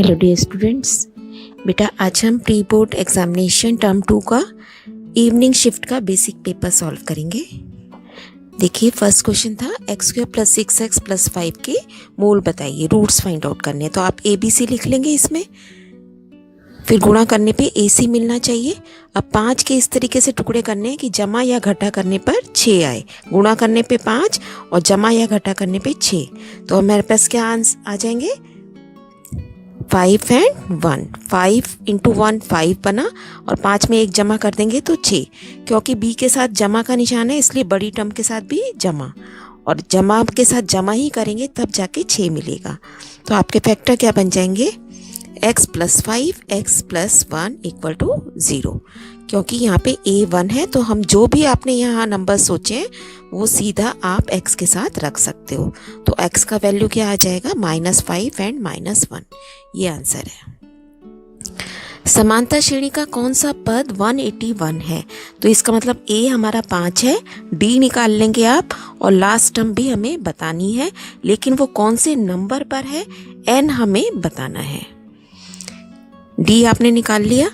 Hello dear students, बेटा आज हम प्री बोर्ड एग्जामिनेशन टर्म 2 का इवनिंग शिफ्ट का बेसिक पेपर सॉल्व करेंगे। देखिए फर्स्ट क्वेश्चन था x² + 6x + 5 के मूल बताइए, रूट्स फाइंड आउट करने हैं। तो आप ABC लिख लेंगे इसमें, फिर गुणा करने पे AC मिलना चाहिए। अब 5 के इस तरीके से टुकड़े करने हैं कि जमा या घटा करने पर 6 आए, गुणा करने पे 5 और जमा या घटा करने पे 6। तो हमारे पास क्या आ जाएंगे 5 and 1। 5 × 1 5 बना और 5 में 1 जमा कर देंगे तो 6। क्योंकि b के साथ जमा का निशान है इसलिए बड़ी टर्म के साथ भी जमा, और जमा के साथ जमा ही करेंगे तब जाके 6 मिलेगा। तो आपके फैक्टर क्या बन जाएंगे x + 5 x + 1 = 0। क्योंकि यहाँ पे a1 है तो हम जो भी आपने यहाँ नंबर सोचे हैं वो सीधा आप x के साथ रख सकते हो। तो x का वैल्यू क्या आ जाएगा -5 and -1। ये आंसर है। समांतर श्रेणी का कौन सा पद 181 है? तो इसका मतलब a हमारा 5 है, d निकाल लेंगे आप, और लास्ट टर्म भी हमें बतानी है, लेकिन वो कौन से नंबर पर है n हमें बताना है। d आपने निकाल लिया,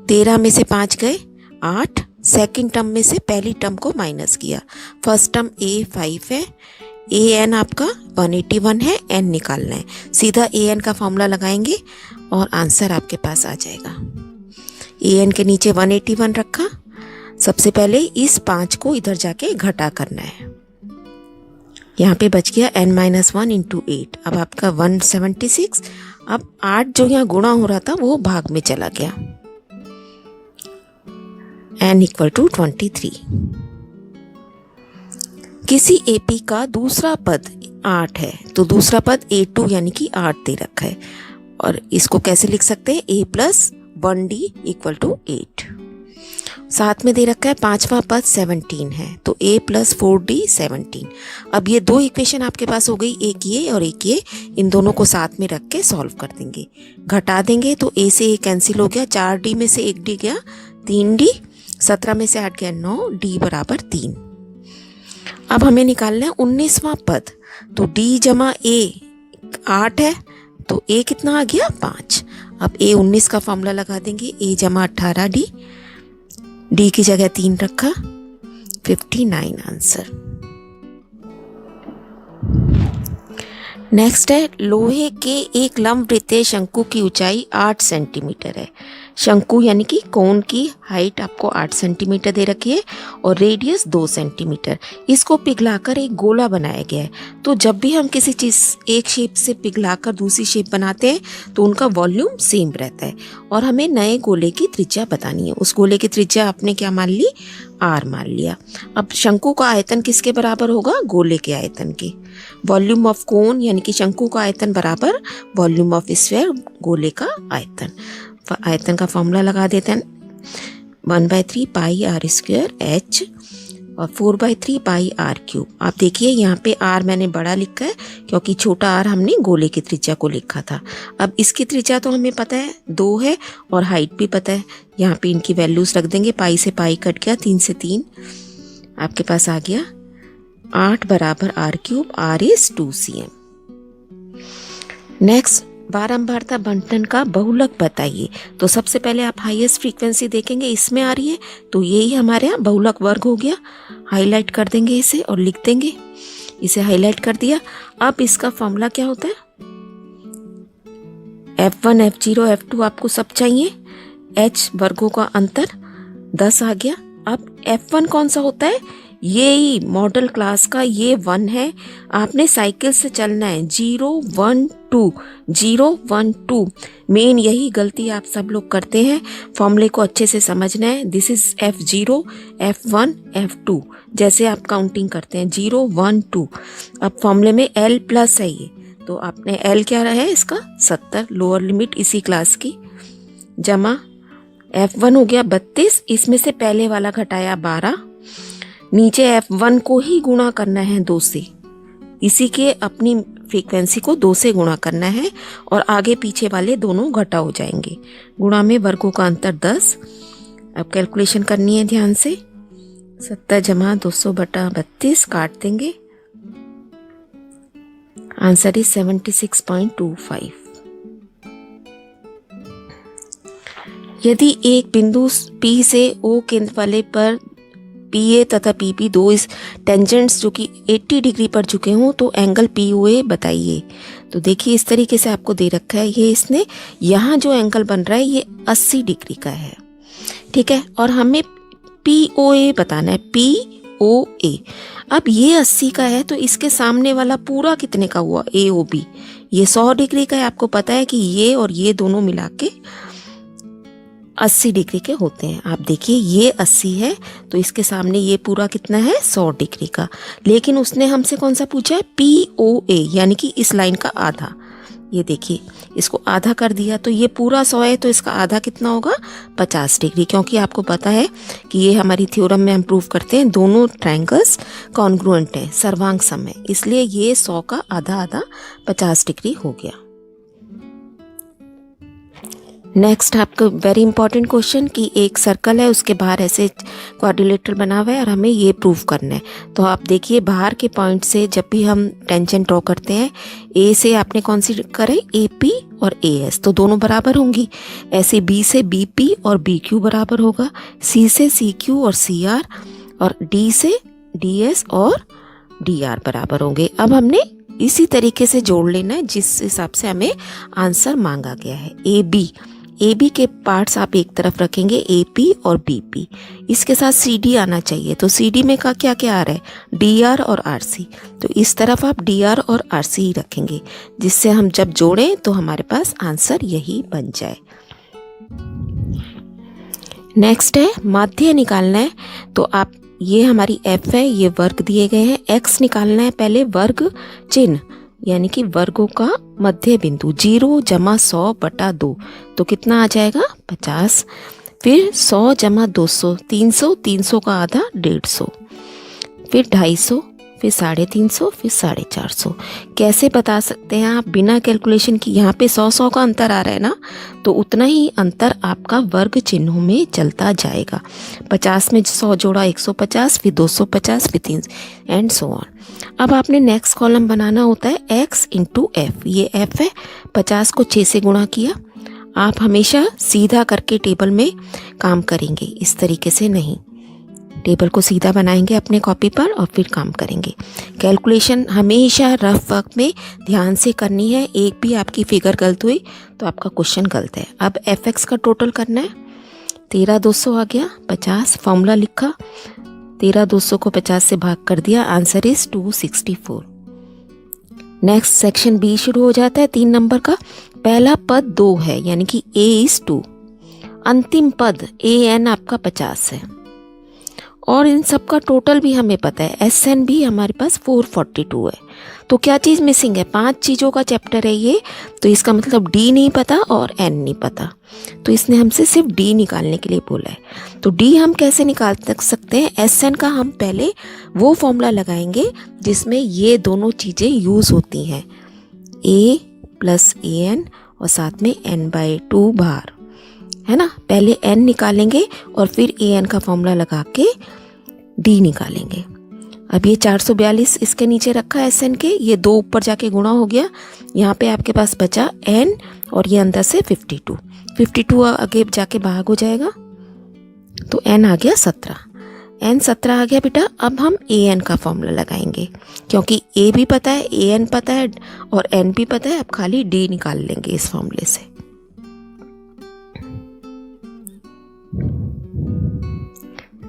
13 में से 5 गए 8, सेकंड टर्म में से पहली टर्म को माइनस किया, फर्स्ट टर्म a 5 है, an आपका 181 है, n निकालना है। सीधा an का फॉर्मूला लगाएंगे और आंसर आपके पास आ जाएगा। an के नीचे 181 रखा, सबसे पहले इस 5 को इधर जाके घटा करना है। यहाँ पे बच गया n - 1 × 8, अब आपका 176। अब 8 जो यहाँ गुणा हो रहा था वो भाग में चला गया, n = 23। किसी AP का दूसरा पद 8 है तो दूसरा पद A2 यानी कि 8 दे रखा है, और इसको कैसे लिख सकते हैं A + 1D = 8। साथ में दे रखा है पांचवा पद 17 है तो A + 4D 17। अब ये दो इक्वेशन आपके पास हो गई, एक ये और एक ये, इन दोनों को साथ में रख के सॉल्व कर देंगे। घटा देंगे तो A से A कैंसिल हो गया, 4D में से 1D गया 3D, 17 में से 8 गया 9, D = 3। अब हमें निकालना है 19वां पद, तो D + A 8 है तो A कितना आ गया 5। अब A 19 का फॉर्मूला लगा देंगे, A = 18D, D की जगह 3 रखा, 59 आंसर। नेक्स्ट है लोहे के एक लंबवृत्तीय शंकु की ऊंचाई 8 सेंटीमीटर है। शंकु यानी कि कोन की हाइट आपको 8 सेंटीमीटर दे रखी है और रेडियस 2 सेंटीमीटर। इसको पिघलाकर एक गोला बनाया गया है। तो जब भी हम किसी चीज़ एक शेप से पिघलाकर दूसरी शेप बनाते हैं तो उनका वॉल्यूम सेम रहता है, और हमें नए गोले की त्रिज्या बतानी है। उस गोले की त्रिज्या आपने क्या मान ली, r मान लिया। अब शंकु का आयतन किसके बराबर होगा, गोले के आयतन के। वॉल्यूम ऑफ कोन यानी कि शंकु का आयतन बराबर वॉल्यूम ऑफ स्फीयर, गोले का आयतन। आयतन का फॉर्मूला लगा देते हैं, 1/3 πr² h और 4/3 πr³। आप देखिए यहाँ पे r मैंने बड़ा लिखा है क्योंकि छोटा r हमने गोले की त्रिज्या को लिखा था। अब इसकी त्रिज्या तो हमें पता है 2 है और हाइट भी पता है, यहाँ पे इनकी वैल्यूज रख देंगे। पाई से पाई कट गया, 3 से 3, आपके पास आ गया 8 = r³, r = 2 cm। नेक्स्ट, बारंबारता बंटन का बहुलक बताइए। तो सबसे पहले आप हाईएस्ट फ्रीक्वेंसी देखेंगे, इसमें आ रही है तो यही हमारे यहाँ बहुलक वर्ग हो गया। हाईलाइट कर देंगे इसे और लिख देंगे, इसे हाईलाइट कर दिया। अब इसका फॉर्मूला क्या होता है, F1 F0 F2 आपको सब चाहिए, H वर्गों का अंतर 10 आ गया। अब F1 कौन सा होता है, ये ही मॉडल क्लास का ये 1 है। आपने साइकिल से चलना है 0 1 2 0 1 2। मेन यही गलती आप सब लोग करते हैं, फॉर्मूले को अच्छे से समझना है। This is F0 F1 F2, जैसे आप काउंटिंग करते हैं 0 1 2। अब फॉर्मूले में L+ है ये, तो आपने L क्या रहा है इसका 70, लोअर लिमिट इसी क्लास की, जमा F1 हो गया 32, इसमें से पहले वाला घटाया 12, नीचे F1 को ही गुणा करना है 2 से, इसी के अपनी फ्रीक्वेंसी को 2 से गुणा करना है और आगे पीछे वाले दोनों घटा हो जाएंगे। गुणा में वर्गों का अंतर 10। अब कैलकुलेशन करनी है ध्यान से, 70 = 200/32 काट देंगे, आंसर इज 76.25। यदि एक बिंदु P से O केंद्र वाले पर PA तथा PP दो इस टेंजेंट्स जो कि 80 डिग्री पर झुके हों तो एंगल POA बताइए। तो देखिए इस तरीके से आपको दे रखा है, ये इसने यहाँ जो एंगल बन रहा है ये 80 डिग्री का है, ठीक है। और हमें POA बताना है, POA। अब ये 80 का है तो इसके सामने वाला पूरा कितने का हुआ, AOB, ये 100 डिग्री का है। आपको पता है कि ये और ये दोनों मिला के 80 डिग्री के होते हैं। आप देखिए ये 80 है तो इसके सामने ये पूरा कितना है, 100 डिग्री का। लेकिन उसने हमसे कौन सा पूछा है, POA, यानी कि इस लाइन का आधा। ये देखिए इसको आधा कर दिया तो ये पूरा 100 है तो इसका आधा कितना होगा, 50 डिग्री। क्योंकि आपको पता है कि ये हमारी थ्योरम में हम प्रूव करते हैं दोनों ट्रायंगल्स कॉन्ग्रुएंट हैं, सर्वांग सम है, इसलिए ये 100 का आधा आधा 50 डिग्री हो गया। नेक्स्ट आपको वेरी इंपॉर्टेंट क्वेश्चन कि एक सर्कल है, उसके बाहर ऐसे क्वाड्रिलेटरल बना हुआ है और हमें ये प्रूव करना है। तो आप देखिए बाहर के पॉइंट से जब भी हम टेंजेंट ड्रॉ करते हैं, ए से आपने कौन सी करें, AP और AS, तो दोनों बराबर होंगी। ऐसे B से BP और BQ बराबर होगा, C से CQ और CR, और D से DS और DR बराबर होंगे। अब हमने इसी तरीके से जोड़ लेना है जिस हिसाब से हमें आंसर मांगा गया है। AB के पार्ट्स आप एक तरफ रखेंगे, AP और BP, इसके साथ CD आना चाहिए। तो CD में का क्या क्या आ रहा है, DR और RC, तो इस तरफ आप DR और RC ही रखेंगे, जिससे हम जब जोड़ें तो हमारे पास आंसर यही बन जाए। नेक्स्ट है माध्य निकालना है। तो आप ये हमारी F है, ये वर्ग दिए गए हैं, X निकालना है। पहले वर्ग चिन्ह यानी कि वर्गों का मध्य बिंदु 0 जमा 100 बटा 2, तो कितना आ जाएगा, 50। फिर 100 जमा 200, 300, 300 का आधा 150, फिर 250, फिर 350, फिर 450। कैसे बता सकते हैं आप, बिना कैलकुलेशन की। यहाँ पे 100 का अंतर आ रहा है ना, तो उतना ही अंतर आपका वर्ग चिन्हों में चलता जाएगा। 50 में 100 जोड़ा 150, फिर 250, फिर 3 एंड सो ऑन। अब आपने नेक्स्ट कॉलम बनाना होता है X इंटू F। ये F है, 50 को 6 से गुणा किया। आप हमेशा सीधा करके टेबल में काम करेंगे, इस तरीके से नहीं। टेबल को सीधा बनाएंगे अपने कॉपी पर और फिर काम करेंगे। कैलकुलेशन हमेशा रफ वर्क में ध्यान से करनी है, एक भी आपकी फिगर गलत हुई तो आपका क्वेश्चन गलत है। अब FX का टोटल करना है, 13200 आ गया, 50 फॉर्मूला लिखा, 13200 को 50 से भाग कर दिया, answer is 264। Next section B शुरू हो जाता है 3 नंबर का। पहला पद 2 है यानी कि A इज 2, अंतिम पद AN आपका 50 है, और इन सब का टोटल भी हमें पता है, SN भी हमारे पास 442 है। तो क्या चीज़ मिसिंग है, 5 चीज़ों का चैप्टर है ये, तो इसका मतलब D नहीं पता और N नहीं पता, तो इसने हमसे सिर्फ D निकालने के लिए बोला है। तो D हम कैसे निकाल सकते हैं, SN का हम पहले वो फॉर्मूला लगाएंगे जिसमें ये दोनों चीज़ें यूज़ होती हैं, A प्लस AN और साथ में N/2 बार, है ना। पहले N निकालेंगे और फिर AN का फॉर्मूला लगा के D निकालेंगे। अब ये 442 इसके नीचे रखा है SN के, ये 2 ऊपर जाके गुणा हो गया, यहाँ पे आपके पास बचा N और ये अंदर से 52 आगे जाके भाग हो जाएगा, तो N आ गया 17। N 17 आ गया बेटा। अब हम AN का फॉर्मूला लगाएंगे, क्योंकि A भी पता है, AN पता है और N भी पता है, अब खाली D निकाल लेंगे इस फॉर्मूले से।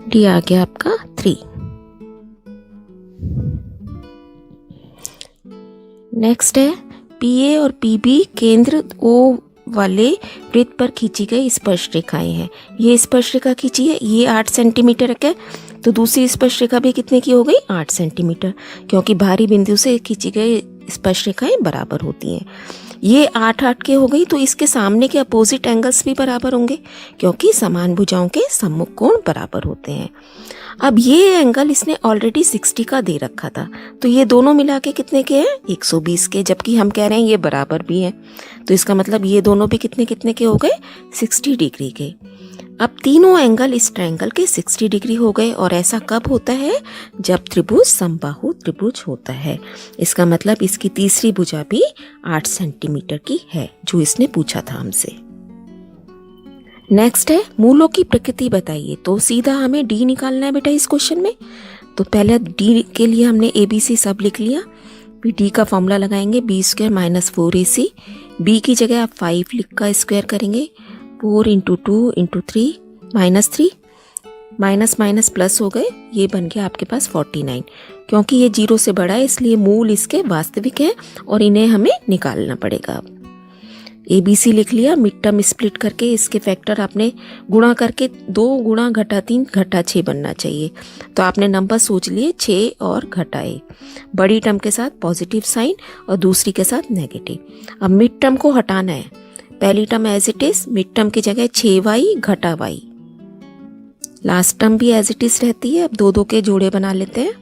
D आ गया आपका 3। नेक्स्ट है PA और PB केंद्र O वाले वृत्त पर खींची गई स्पर्शरेखाएं हैं। ये स्पर्शरेखा खींची है, ये 8 सेंटीमीटर है, तो दूसरी स्पर्शरेखा भी कितने की हो गई, 8 सेंटीमीटर, क्योंकि बाहरी बिंदु से खींची गई स्पर्शरेखाएं बराबर होती हैं। ये 8 के हो गई, तो इसके सामने के अपोजिट एंगल्स भी बराबर होंगे, क्योंकि समान भुजाओं के सम्मुख कोण बराबर होते हैं। अब ये एंगल इसने ऑलरेडी 60 का दे रखा था, तो ये दोनों मिला के कितने के हैं, 120 के, जबकि हम कह रहे हैं ये बराबर भी हैं, तो इसका मतलब ये दोनों भी कितने कितने के हो गए, 60 डिग्री के। अब तीनों एंगल इस ट्रायंगल के 60 डिग्री हो गए, और ऐसा कब होता है, जब त्रिभुज समबाहु त्रिभुज होता है। इसका मतलब इसकी तीसरी भुजा भी 8 सेंटीमीटर की है, जो इसने पूछा था हमसे। नेक्स्ट है मूलों की प्रकृति बताइए, तो सीधा हमें डी निकालना है बेटा इस क्वेश्चन में। तो पहले डी के लिए हमने ABC सब लिख लिया, फिर डी का फॉर्मूला लगाएंगे B² - 4AC। बी की जगह आप 5 लिख का स्क्वायर करेंगे, 4 × 2 × 3 -3, माइनस माइनस प्लस हो गए, ये बन गया आपके पास 49। क्योंकि ये 0 से बड़ा है इसलिए मूल इसके वास्तविक है और इन्हें हमें निकालना पड़ेगा। अब ABC लिख लिया, मिड टर्म स्प्लिट करके इसके फैक्टर आपने गुणा करके 2 × -3 - 6 बनना चाहिए। तो आपने नंबर सोच लिए 6 और घटाए, बड़ी टर्म के साथ पॉजिटिव साइन और दूसरी के साथ नेगेटिव। अब मिड टर्म को हटाना है, पहली term as it is, mid term की जगह 6y घटा y, लास्ट टर्म भी एज इट इज रहती है। अब 2 के जोड़े बना लेते हैं,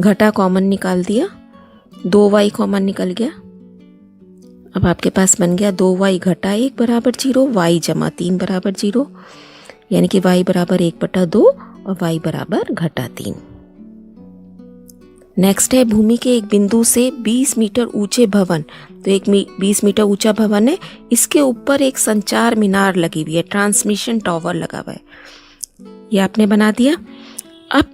घटा कॉमन निकाल दिया, 2y कॉमन निकल गया। अब आपके पास बन गया 2y - 1 = 0, y - 3 = 0, यानी कि y = 1/2 और y = -3। नेक्स्ट है भूमि के एक बिंदु से 20 मीटर ऊंचे भवन, तो एक 20 मीटर ऊंचा भवन है, इसके ऊपर एक संचार मीनार लगी हुई है, ट्रांसमिशन टावर लगा हुआ है, ये आपने बना दिया। अब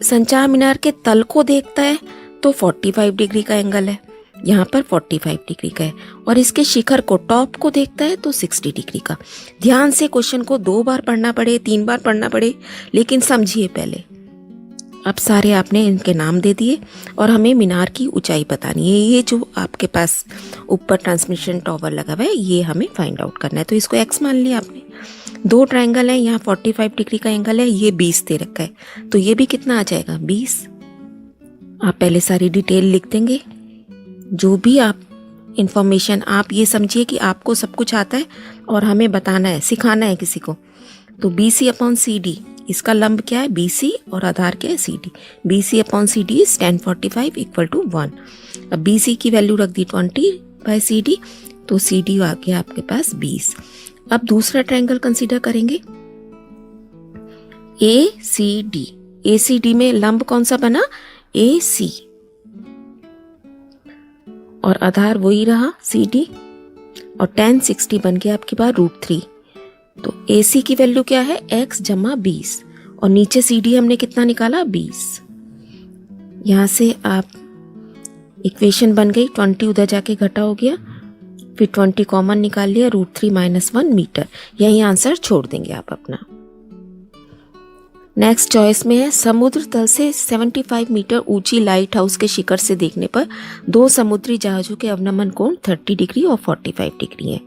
संचार मीनार के तल को देखता है तो 45 डिग्री का एंगल है, यहाँ पर 45 डिग्री का है, और इसके शिखर को टॉप को देखता है तो 60 डिग्री का। ध्यान से क्वेश्चन को 2 बार पढ़ना पड़े 3 बार पढ़ना पड़े, लेकिन समझिए पहले। अब सारे आपने इनके नाम दे दिए और हमें मीनार की ऊंचाई बतानी है। ये जो आपके पास ऊपर ट्रांसमिशन टावर लगा हुआ है ये हमें फाइंड आउट करना है, तो इसको x मान लिया आपने। 2 ट्रायंगल है, यहाँ 45 डिग्री का एंगल है, ये 20 दे रखा है, तो ये भी कितना आ जाएगा 20। आप पहले सारी डिटेल लिख देंगे, जो भी आप इंफॉर्मेशन, आप ये समझिए कि आपको सब कुछ आता है और हमें बताना है, सिखाना है किसी को। तो BC/CD, इसका लंब क्या है BC और आधार क्या है CD। BC/CD is tan 45 = 1। अब BC की वैल्यू रख दी 20/CD, तो CD आ गया आपके पास 20। अब दूसरा ट्रायंगल कंसीडर करेंगे ACD। ACD में लंब कौन सा बना AC, और आधार वही रहा CD, और tan 60 बन गया आपके पास √3। तो AC की वैल्यू क्या है x + 20, और नीचे CD हमने कितना निकाला 20। यहाँ से आप इक्वेशन बन गई, 20 उधर जाके घटा हो गया, फिर 20 कॉमन निकाल लिया, √3 - 1 मीटर। यही आंसर छोड़ देंगे आप अपना। नेक्स्ट चॉइस में है समुद्र तल से 75 मीटर ऊंची लाइट हाउस के शिखर से देखने पर 2 समुद्री जहाजों के अवनमन कोण 30 डिग्री और 45 डिग्री है।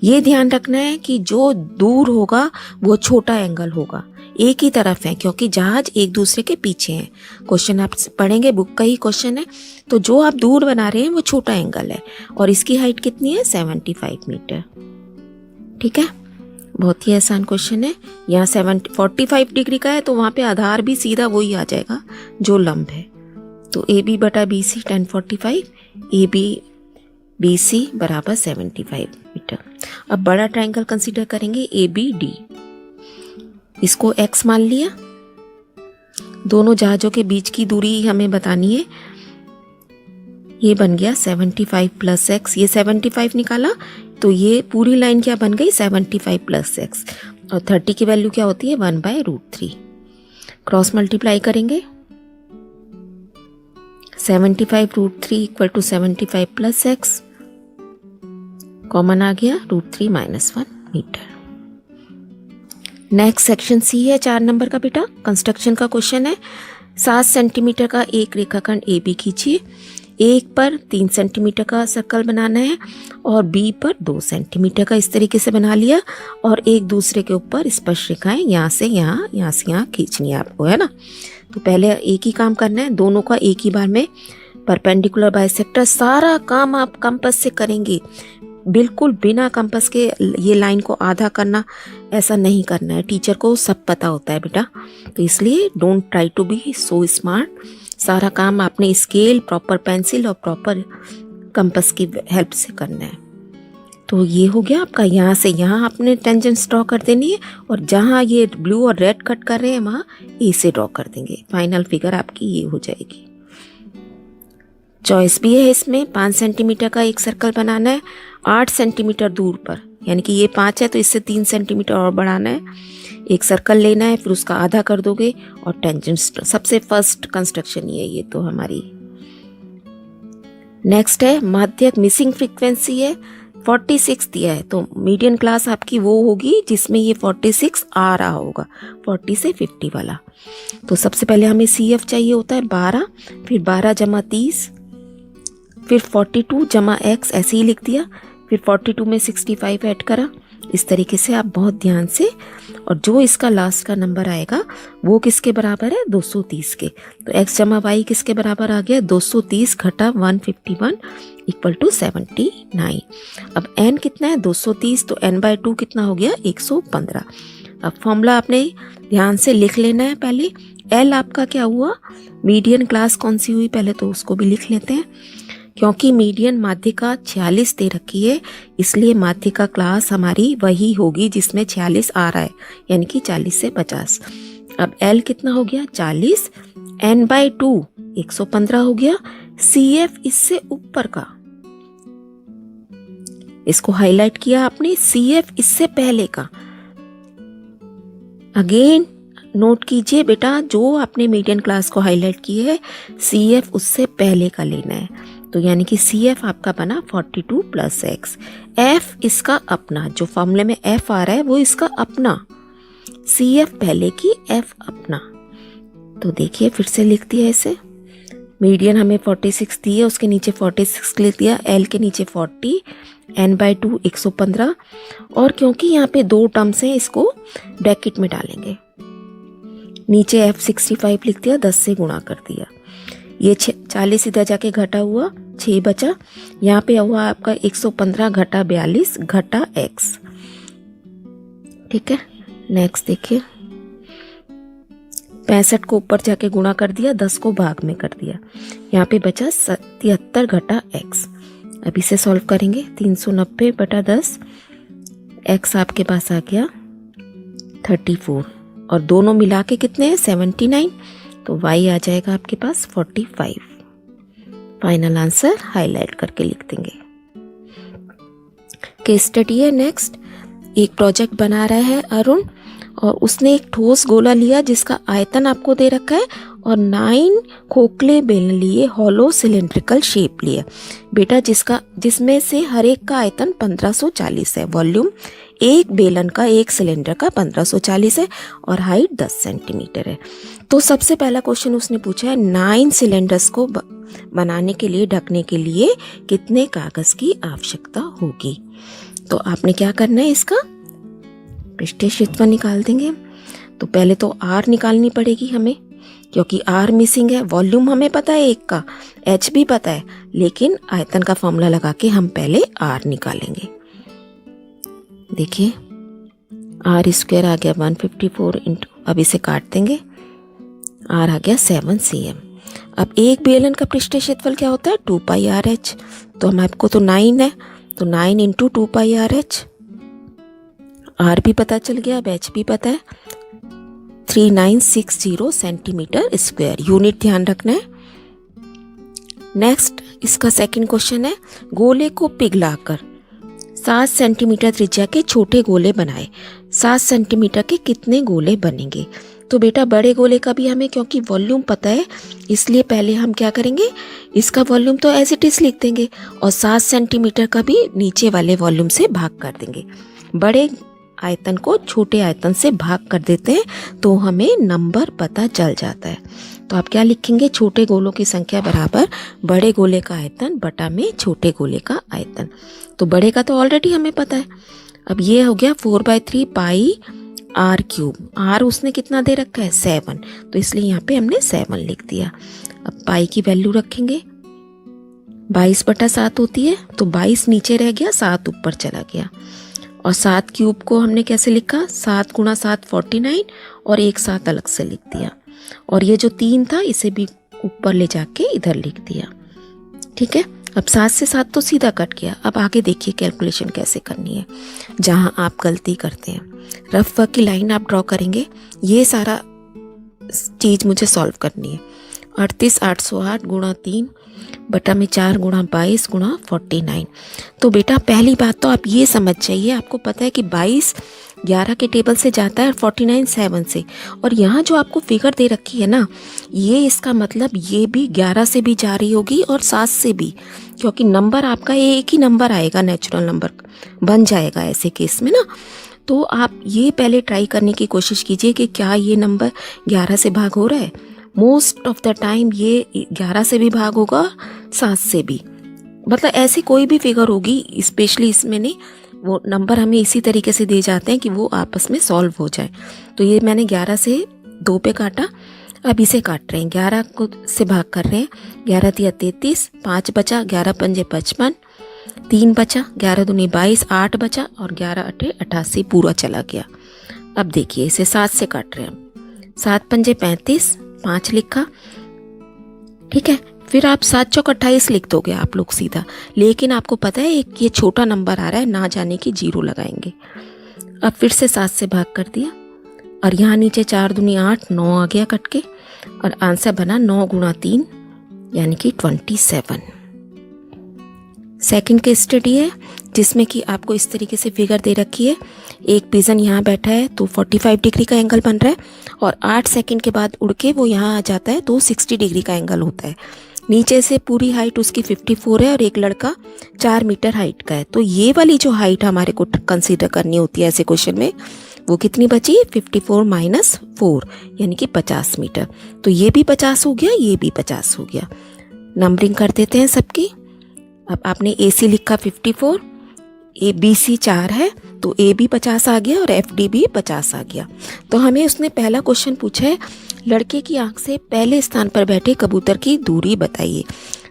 ये ध्यान रखना है कि जो दूर होगा वो छोटा एंगल होगा, एक ही तरफ है, क्योंकि जहाज एक दूसरे के पीछे हैं। क्वेश्चन आप पढ़ेंगे, बुक का ही क्वेश्चन है, तो जो आप दूर बना रहे हैं वो छोटा एंगल है, और इसकी हाइट कितनी है 75 मीटर। ठीक है, बहुत ही आसान क्वेश्चन है। यहाँ 45 डिग्री का है तो वहाँ पे आधार भी सीधा वही आ जाएगा जो लंब है। तो AB/BC tan 45, AB/BC = 75 मीटर। अब बड़ा ट्रायंगल कंसीडर करेंगे ABD, इसको x मान लिया, दोनों जहाजों के बीच की दूरी हमें बतानी है, ये बन गया 75 + x, ये 75 निकाला तो ये पूरी लाइन क्या बन गई 75 + x, और 30 की वैल्यू क्या होती है 1/√3। क्रॉस मल्टीप्लाई करेंगे, 75 √3 = 75 + x, कॉमन आ गया √3 - 1 मीटर। नेक्स्ट सेक्शन C है 4 नंबर का बेटा, कंस्ट्रक्शन का क्वेश्चन है। 7 सेंटीमीटर का एक रेखाखंड AB खींचिए, एक पर 3 सेंटीमीटर का सर्कल बनाना है और B पर 2 सेंटीमीटर का, इस तरीके से बना लिया, और एक दूसरे के ऊपर स्पर्श रेखाएं यहाँ से यहाँ खींचनी है आपको, है ना। तो पहले एक ही काम करना है, दोनों का एक ही बार में परपेंडिकुलर बाइसेक्टर। सारा काम आप कंपास से करेंगे, बिल्कुल बिना कंपास के ये लाइन को आधा करना ऐसा नहीं करना है, टीचर को सब पता होता है बेटा, तो इसलिए don't try to be so smart. सारा काम आपने स्केल, प्रॉपर पेंसिल और प्रॉपर कंपास की हेल्प से करना है। तो ये हो गया आपका, यहाँ से यहाँ आपने टेंजेंट्स ड्रॉ कर देनी है, और जहाँ ये ब्लू और रेड कट कर रहे हैं वहाँ ए से ड्रॉ कर देंगे। फाइनल फिगर आपकी ये हो जाएगी। चॉइस भी है इसमें, 5 सेंटीमीटर का एक सर्कल बनाना है 8 सेंटीमीटर दूर पर, यानी कि ये 5 है तो इससे 3 सेंटीमीटर और बढ़ाना है। एक सर्कल लेना है, फिर उसका आधा कर दोगे और टेंजेंट। सबसे फर्स्ट कंस्ट्रक्शन ये तो हमारी। नेक्स्ट है माध्यक मिसिंग फ्रीक्वेंसी है 46 दिया है, तो मीडियन क्लास आपकी वो होगी जिसमें ये 46 आ रहा होगा, 40 से 50 वाला। तो सबसे पहले हमें CF चाहिए होता है 12, फिर 12 जमा 30, फिर 42 जमा x ऐसे ही लिख दिया, फिर 42 में 65 ऐड करा। इस तरीके से आप बहुत ध्यान से, और जो इसका लास्ट का नंबर आएगा वो किसके बराबर है, 230 के। तो x जमा y किसके बराबर आ गया, 230 घटा 151 इक्वल टू 79। अब n कितना है 230, तो n/2 कितना हो गया 115। अब फॉर्मूला आपने ध्यान से लिख लेना है। पहले L आपका क्या हुआ, मीडियन क्लास कौन सी हुई, पहले तो उसको भी लिख लेते हैं। क्योंकि मीडियन माध्यिका 46 दे रखी है, इसलिए माध्यिका क्लास हमारी वही होगी जिसमें 46 आ रहा है, यानी कि 40 से 50। अब L कितना हो गया 40, n/2 115 हो गया, CF इससे ऊपर का, इसको हाईलाइट किया आपने, CF इससे पहले का। अगेन नोट कीजिए बेटा, जो आपने मीडियन क्लास को हाईलाइट की है CF उससे पहले का लेना है। तो यानी कि CF आपका बना 42 + x। F इसका अपना, जो फॉर्मूले में F आ रहा है वो इसका अपना, CF पहले की, F अपना। तो देखिए फिर से लिख दिया ऐसे, मीडियन हमें 46 दी है, उसके नीचे 46 लिख दिया, L के नीचे 40, n/2 115। और क्योंकि यहाँ पे 2 टर्म्स हैं इसको ब्रैकेट में डालेंगे, नीचे F 65 लिख दिया, 10 से गुणा कर दिया। ये 40 इधर जाके घटा हुआ, 6 बचा, यहाँ पे हुआ आपका 115 घटा 42 घटा x। ठीक है, नेक्स्ट देखिए, 65 को ऊपर जाके गुणा कर दिया, 10 को भाग में कर दिया, यहाँ पे बचा 77 घटा x। अब इसे सॉल्व करेंगे, 390 बटा 10, x आपके पास आ गया 34, और दोनों मिला के कितने हैं 79, तो y आ जाएगा आपके पास 45। फाइनल आंसर हाईलाइट करके लिख देंगे। केस स्टडी है नेक्स्ट। एक प्रोजेक्ट बना रहा है अरुण, और उसने एक ठोस गोला लिया जिसका आयतन आपको दे रखा है, और 9 खोखले बेलन लिए, हॉलो सिलेंड्रिकल शेप लिए बेटा, जिसमें से हर एक का आयतन 1540 है, वॉल्यूम एक बेलन का, एक सिलेंडर का 1540 है, और हाइट 10 सेंटीमीटर है। तो सबसे पहला क्वेश्चन उसने पूछा है 9 सिलेंडर्स को बनाने के लिए, ढकने के लिए कितने कागज की आवश्यकता होगी। तो आपने क्या करना है, इसका पृष्ठीय क्षेत्रफल निकाल देंगे। तो पहले तो R निकालनी पड़ेगी हमें, क्योंकि R मिसिंग है। वॉल्यूम हमें पता है एक का, H भी पता है, लेकिन आयतन का फॉर्मूला लगा के हम पहले R निकालेंगे। देखिए R² आ गया 154 इंटू, अब इसे काट देंगे, R आ गया 7 cm। अब एक बेलन का पृष्ठीय क्षेत्रफल क्या होता है 2πRh, तो हम आपको तो 9 है, तो 9 इंटू 2πRh, R भी पता चल गया, अब H भी पता है, 3960 सेंटीमीटर स्क्वायर, यूनिट ध्यान रखना है। नेक्स्ट इसका सेकंड क्वेश्चन है, गोले को पिघलाकर 7 सेंटीमीटर त्रिज्या के छोटे गोले बनाए, 7 सेंटीमीटर के कितने गोले बनेंगे। तो बेटा बड़े गोले का भी हमें, क्योंकि वॉल्यूम पता है, इसलिए पहले हम क्या करेंगे, इसका वॉल्यूम तो एज इट इज लिख देंगे, और 7 सेंटीमीटर का भी नीचे वाले वॉल्यूम से भाग कर देंगे। बड़े आयतन को छोटे आयतन से भाग कर देते हैं तो हमें नंबर पता चल जाता है। तो आप क्या लिखेंगे, छोटे गोलों की संख्या बराबर बड़े गोले का आयतन बटा में छोटे गोले का आयतन। तो बड़े का तो ऑलरेडी हमें पता है। अब ये हो गया 4/3 πr³। r उसने कितना दे रखा है 7, तो इसलिए यहाँ पे हमने 7 लिख दिया। अब पाई की वैल्यू रखेंगे, 22/7 होती है, तो 22 नीचे रह गया, 7 ऊपर चला गया। और 7³ को हमने कैसे लिखा, 7 × 7 49, और एक 7 अलग से लिख दिया। और ये जो 3 था इसे भी ऊपर ले जाके इधर लिख दिया। ठीक है, अब 7 से 7 तो सीधा कट गया। अब आगे देखिए कैलकुलेशन कैसे करनी है, जहां आप गलती करते हैं। रफ वर्क की लाइन आप ड्रॉ करेंगे, ये सारा चीज़ मुझे सॉल्व करनी है। 38808 × 3 बटा में 4 गुणा 22 गुणा 49। तो बेटा पहली बात तो आप ये समझ जाइए, आपको पता है कि 22 11 के टेबल से जाता है और 49 7 से, और यहाँ जो आपको फिगर दे रखी है ना, ये इसका मतलब ये भी 11 से भी जा रही होगी और 7 से भी, क्योंकि नंबर आपका एक ही नंबर आएगा, नेचुरल नंबर बन जाएगा ऐसे केस में ना। तो आप ये पहले ट्राई करने की कोशिश कीजिए कि क्या ये नंबर 11 से भाग हो रहा है। मोस्ट ऑफ द टाइम ये 11 से भी भाग होगा, 7 से भी, मतलब ऐसी कोई भी फिगर होगी, स्पेशली इसमें नहीं, वो नंबर हमें इसी तरीके से दे जाते हैं कि वो आपस में सॉल्व हो जाए। तो ये मैंने 11 से 2 पे काटा, अब इसे काट रहे हैं, 11 को से भाग कर रहे हैं, 11 तिया 33, 5 बचा, 11 पंजे 55, 3 बचा, 11 दूनी 22, 8 बचा और 11 अठे 88 पूरा चला गया। अब देखिए इसे 7 से काट रहे हैं, 7 पंजे 35, 5 लिखा, ठीक है। फिर आप 7 चौक 28 लिख दोगे आप लोग सीधा, लेकिन आपको पता है एक ये छोटा नंबर आ रहा है, ना जाने की 0 लगाएंगे। अब फिर से 7 से भाग कर दिया और यहाँ नीचे 4 दूनी 8, 9 आ गया कट के, और आंसर बना 9 गुणा 3 यानी कि 27। सेकंड केस स्टडी है जिसमें कि आपको इस तरीके से फिगर दे रखी है, एक पिजन यहाँ बैठा है तो 45 डिग्री का एंगल बन रहा है और 8 सेकंड के बाद उड़ के वो यहाँ आ जाता है तो 60 डिग्री का एंगल होता है। नीचे से पूरी हाइट उसकी 54 है और एक लड़का 4 मीटर हाइट का है। तो ये वाली जो हाइट हमारे को कंसीडर करनी होती है ऐसे क्वेश्चन में, वो कितनी बची, 54 माइनस 4 यानी कि 50 मीटर। तो ये भी 50 हो गया, ये भी 50 हो गया। नंबरिंग कर देते हैं सबकी। अब आपने AC लिखा 54, ABC 4 है तो A भी 50 आ गया और FD भी 50 आ गया। तो हमें उसने पहला क्वेश्चन पूछा है, लड़के की आंख से पहले स्थान पर बैठे कबूतर की दूरी बताइए,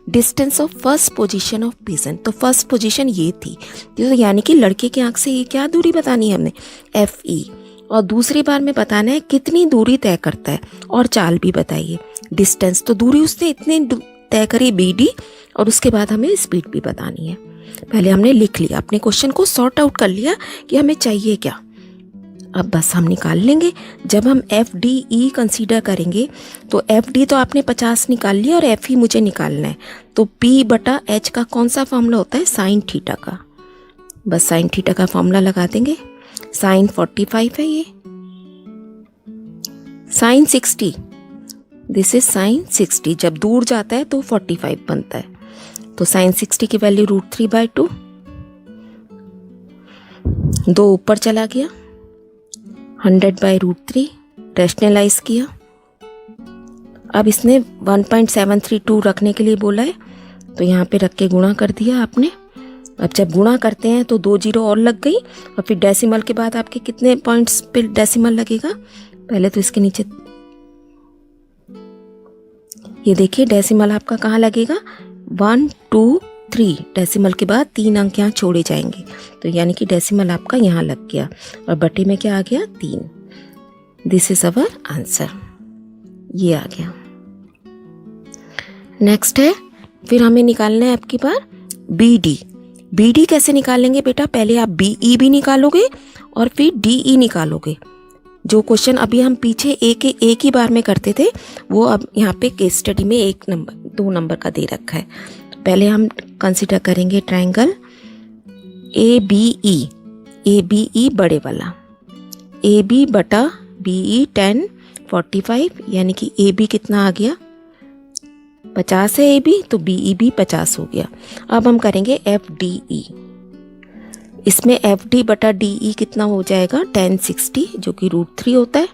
distance of first position of pigeon. तो फर्स्ट पोजीशन ये थी, तो यानी कि लड़के की आंख से ये क्या दूरी बतानी है हमने, FE, और दूसरी बार में बताना है कितनी दूरी तय करता है, और चाल भी बताइए, डिस्टेंस। तो दूरी उसने इतनी तय करी BD, और उसके बाद हमें स्पीड भी बतानी है। पहले हमने लिख लिया, अपने क्वेश्चन को सॉर्ट आउट कर लिया कि हमें चाहिए क्या। अब बस हम निकाल लेंगे। जब हम FDE कंसीडर करेंगे तो FD तो आपने 50 निकाल लिया और FE मुझे निकालना है। तो P/H का कौन सा फॉर्मूला होता है, साइन थीटा का। बस साइन थीटा का फॉर्मूला लगा देंगे। साइन 45 है, ये साइन 60, दिस इज साइन 60। जब दूर जाता है तो 45 बनता है। तो साइन 60 की वैल्यू √3/2, 2 ऊपर चला गया, 100/√3 रैशनलाइज किया। अब इसने 1.732 रखने के लिए बोला है तो यहाँ पे रख के गुणा कर दिया आपने। अब जब गुणा करते हैं तो 2 जीरो और लग गई, और फिर डेसिमल के बाद आपके कितने पॉइंट्स पे डेसिमल लगेगा, पहले तो इसके नीचे ये देखिए डेसिमल आपका कहाँ लगेगा, 1 2 3, डेसिमल के बाद 3 अंक यहाँ छोड़े जाएंगे, तो यानी कि डेसिमल आपका यहाँ लग गया और बटे में क्या आ गया, 3। दिस इज अवर आंसर, ये आ गया। नेक्स्ट है, फिर हमें निकालना है आपकी बार BD कैसे निकालेंगे बेटा, पहले आप BE भी निकालोगे और फिर DE निकालोगे। जो क्वेश्चन अभी हम पीछे एक ही बार में करते थे वो अब यहाँ पे केस स्टडी में 2 नंबर का दे रखा है। तो पहले हम कंसीडर करेंगे ट्रायंगल ABE बड़े वाला, AB/BE 10 45, यानी कि AB कितना आ गया, 50 है AB, तो BE भी 50 हो गया। अब हम करेंगे FDE, इसमें FD/DE कितना हो जाएगा, 1060 जो कि √3 होता है।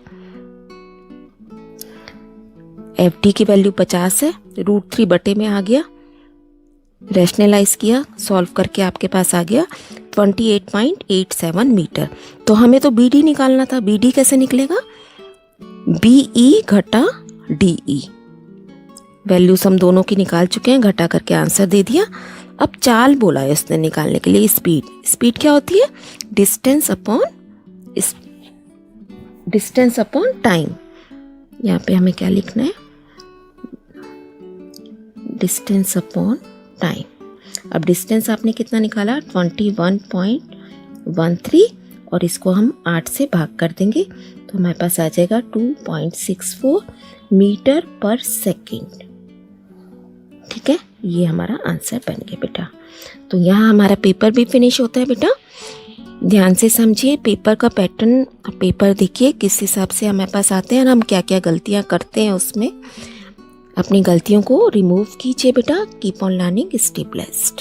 FD की वैल्यू 50 है, √3 बटे में आ गया, रैशनलाइज किया, सॉल्व करके आपके पास आ गया 28.87 मीटर। तो हमें तो BD निकालना था, BD कैसे निकलेगा, BE/DE, वैल्यूज हम दोनों की निकाल चुके हैं, घटा करके आंसर दे दिया। अब चाल बोला है उसने निकालने के लिए, स्पीड क्या होती है, डिस्टेंस अपॉन टाइम। यहाँ पे हमें क्या लिखना है, डिस्टेंस अपॉन टाइम। अब डिस्टेंस आपने कितना निकाला, 21.13, और इसको हम 8 से भाग कर देंगे तो हमारे पास आ जाएगा 2.64 मीटर पर सेकेंड। ठीक है, ये हमारा आंसर बन गया बेटा। तो यहाँ हमारा पेपर भी फिनिश होता है बेटा। ध्यान से समझिए पेपर का पैटर्न, पेपर देखिए किस हिसाब से हमारे पास आते हैं और हम क्या क्या गलतियाँ करते हैं उसमें। अपनी गलतियों को रिमूव कीजिए बेटा। Keep on learning, stay blessed.